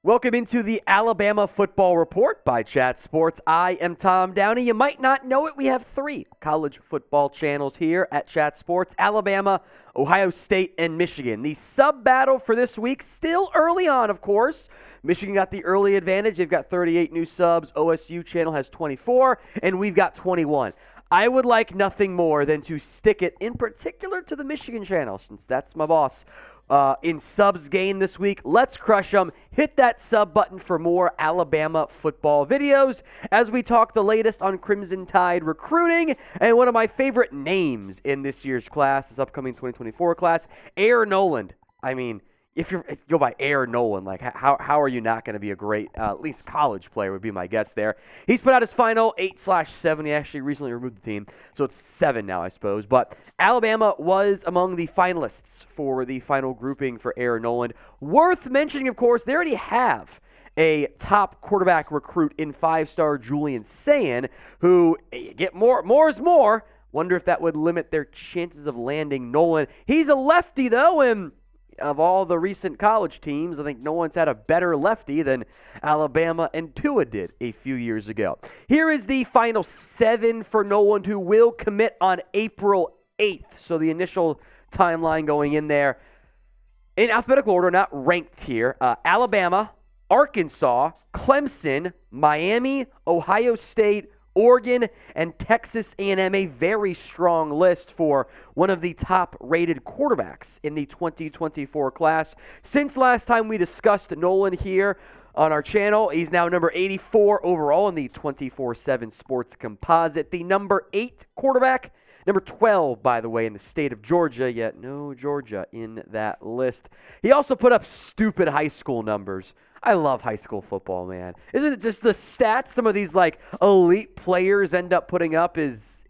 Welcome into the Alabama Football Report by Chat Sports. I am Tom Downey. You might not know it. We have 3 college football channels here at Chat Sports: Alabama, Ohio State, and Michigan. The sub-battle for this week, still early on, of course. Michigan got the early advantage. They've got 38 new subs. OSU channel has 24, and we've got 21. I would like nothing more than to stick it, in particular, to the Michigan channel, since that's my boss. In subs gain this week, let's crush them. Hit that sub button for more Alabama football videos as we talk the latest on Crimson Tide recruiting and one of my favorite names in this year's class, this upcoming 2024 class, Air Noland. I mean, if you go by Air Noland, like how are you not going to be a great, at least college player would be my guess there. He's put out his final 8/7. He actually recently removed the team, so it's 7 now, I suppose. But Alabama was among the finalists for the final grouping for Air Noland. Worth mentioning, of course, they already have a top quarterback recruit in 5-star Julian Sayin, who get more is more. Wonder if that would limit their chances of landing Noland. He's a lefty, though, and of all the recent college teams, I think no one's had a better lefty than Alabama and Tua did a few years ago. Here is the final 7 for Noland, who will commit on April 8th. So the initial timeline going in there, in alphabetical order, not ranked here: Alabama, Arkansas, Clemson, Miami, Ohio State, Oregon, and Texas A&M. A very strong list for one of the top-rated quarterbacks in the 2024 class. Since last time we discussed Noland here on our channel, he's now number 84 overall in the 24/7 Sports Composite. The number 8 quarterback, number 12, by the way, in the state of Georgia, yet no Georgia in that list. He also put up stupid high school numbers. I love high school football, man. Isn't it just the stats some of these elite players end up putting up it's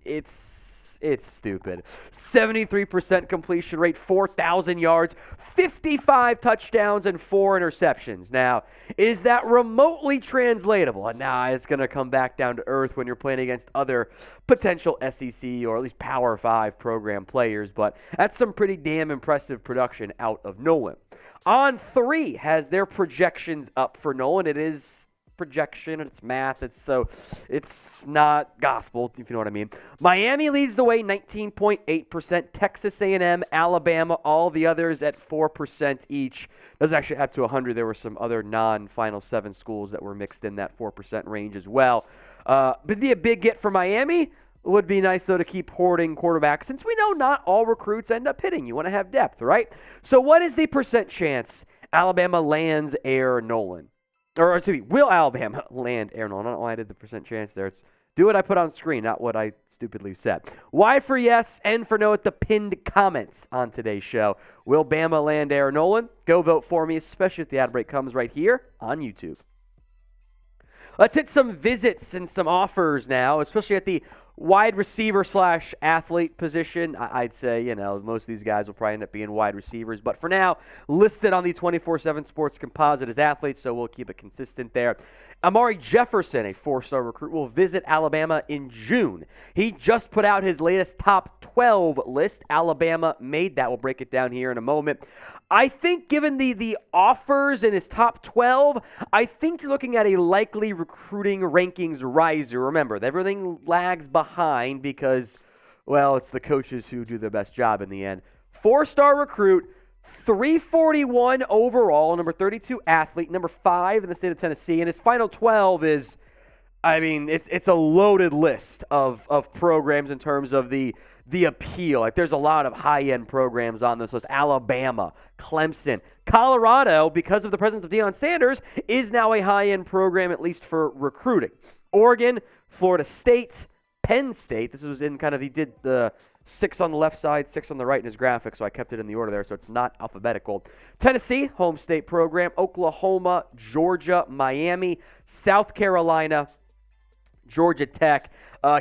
stupid. 73% completion rate, 4,000 yards, 55 touchdowns, and 4 interceptions. Now, is that remotely translatable? Nah, it's going to come back down to earth when you're playing against other potential SEC or at least Power 5 program players, but that's some pretty damn impressive production out of Noland. On 3 has their projections up for Noland. It is projection, it's math, it's not gospel, if you know what I mean. Miami leads the way, 19.8%. Texas A&M, Alabama, all the others at 4% each. Doesn't actually add to 100. There were some other non-Final 7 schools that were mixed in that 4% range as well. But a big get for Miami. Would be nice, though, to keep hoarding quarterbacks, since we know not all recruits end up hitting. You want to have depth, right? So what is the percent chance Alabama lands Air Noland? Or, excuse me, will Alabama land Air Noland? I don't know why I did the percent chance there. It's do what I put on screen, not what I stupidly said. Y for yes, N for no at the pinned comments on today's show. Will Bama land Air Noland? Go vote for me, especially if the ad break comes right here on YouTube. Let's hit some visits and some offers now, especially at the wide receiver / athlete position. I'd say, most of these guys will probably end up being wide receivers. But for now, listed on the 24/7 Sports Composite as athletes, so we'll keep it consistent there. Amari Jefferson, a 4-star recruit, will visit Alabama in June. He just put out his latest top 12 list. Alabama made that. We'll break it down here in a moment. I think given the offers in his top 12, I think you're looking at a likely recruiting rankings riser. Remember, everything lags behind because, well, it's the coaches who do the best job in the end. 4-star recruit, 341 overall, number 32 athlete, number 5 in the state of Tennessee, and his final 12 is, it's a loaded list of programs in terms of the appeal. There's a lot of high-end programs on this list. Alabama, Clemson, Colorado, because of the presence of Deion Sanders, is now a high-end program, at least for recruiting. Oregon, Florida State, Penn State. This was in he did the 6 on the left side, 6 on the right in his graphic, so I kept it in the order there, so it's not alphabetical. Tennessee, home state program. Oklahoma, Georgia, Miami, South Carolina, Georgia Tech.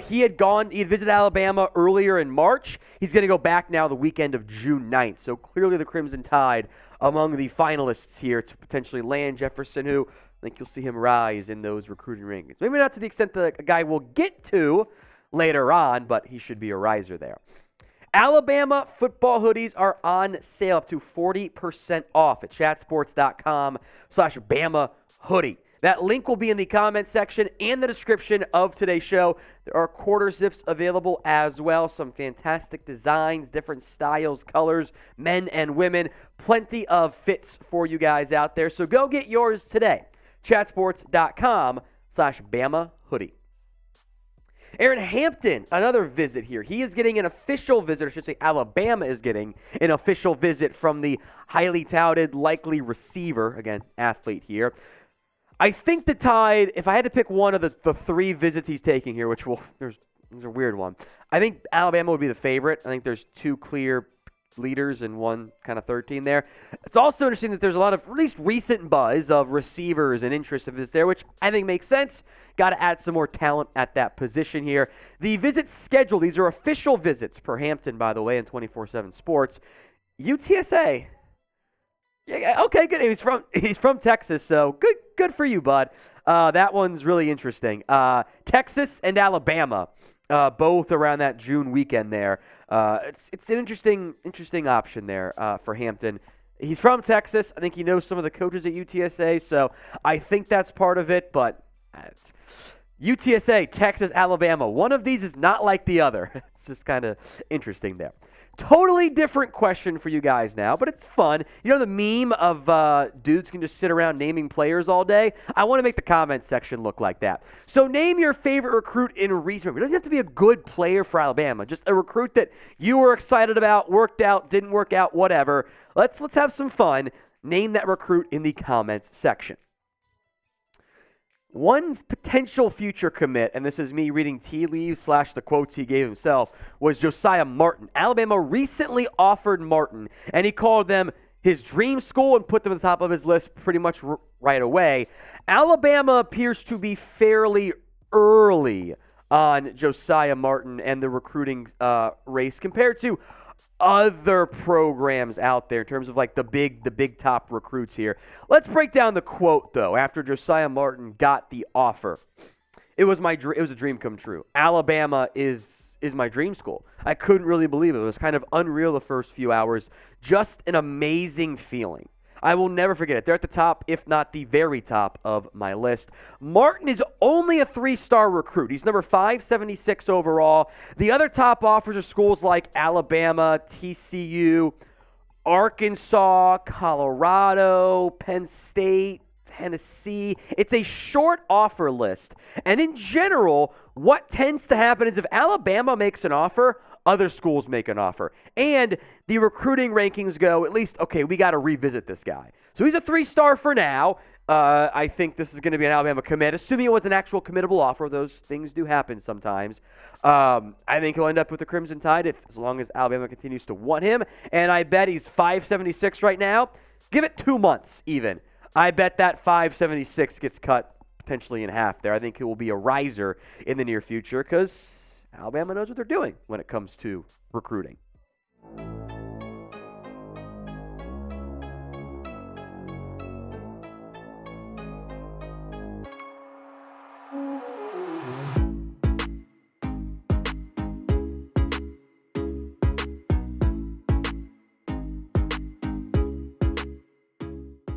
He had visited Alabama earlier in March. He's going to go back now the weekend of June 9th. So clearly the Crimson Tide among the finalists here to potentially land Jefferson, who I think you'll see him rise in those recruiting rankings. Maybe not to the extent that a guy will get to later on, but he should be a riser there. Alabama football hoodies are on sale up to 40% off at chatsports.com/Bama hoodie. That link will be in the comment section and the description of today's show. There are quarter zips available as well. Some fantastic designs, different styles, colors, men and women. Plenty of fits for you guys out there. So go get yours today. Chatsports.com/Bama hoodie. Aeryn, Hampton, another visit here. He is getting an official visit, I should say Alabama is getting an official visit from the highly touted, likely receiver, again, athlete here. I think the Tide, if I had to pick one of the three visits he's taking here, which there's a weird one, I think Alabama would be the favorite. I think there's two clear leaders and one kind of third team there. It's also interesting that there's a lot of, at least recent buzz of receivers and interest of this there, which I think makes sense. Got to add some more talent at that position here. The visit schedule, these are official visits per Hampton, by the way, in 24/7 Sports. UTSA. Yeah, okay, good. He's from Texas, so good for you, bud. That one's really interesting. Texas and Alabama, both around that June weekend there. It's an interesting option there for Hampton. He's from Texas. I think he knows some of the coaches at UTSA, so I think that's part of it. But UTSA, Texas, Alabama, one of these is not like the other. It's just kind of interesting there. Totally different question for you guys now, but it's fun. You know the meme of dudes can just sit around naming players all day? I want to make the comment section look like that. So name your favorite recruit in recent memory. It doesn't have to be a good player for Alabama, just a recruit that you were excited about, worked out, didn't work out, whatever. Let's have some fun. Name that recruit in the comments section. One potential future commit, and this is me reading tea leaves / the quotes he gave himself, was Josiah Martin. Alabama recently offered Martin, and he called them his dream school and put them at the top of his list pretty much right away. Alabama appears to be fairly early on Josiah Martin and the recruiting race compared to other programs out there in terms of like the big top recruits here. Let's break down the quote though. After Josiah Martin got the offer, it was a dream come true. Alabama is my dream school. I couldn't really believe it. It was kind of unreal the first few hours. Just an amazing feeling. I will never forget it. They're at the top, if not the very top of my list. Martin is only a 3-star recruit. He's number 576 overall. The other top offers are schools like Alabama, TCU, Arkansas, Colorado, Penn State, Tennessee. It's a short offer list. And in general, what tends to happen is if Alabama makes an offer, other schools make an offer. And the recruiting rankings go, at least, okay, we got to revisit this guy. So he's a 3-star for now. I think this is going to be an Alabama commit, assuming it was an actual committable offer. Those things do happen sometimes. I think he'll end up with the Crimson Tide as long as Alabama continues to want him. And I bet he's 576 right now. Give it 2 months even. I bet that 576 gets cut potentially in half there. I think it will be a riser in the near future because Alabama knows what they're doing when it comes to recruiting.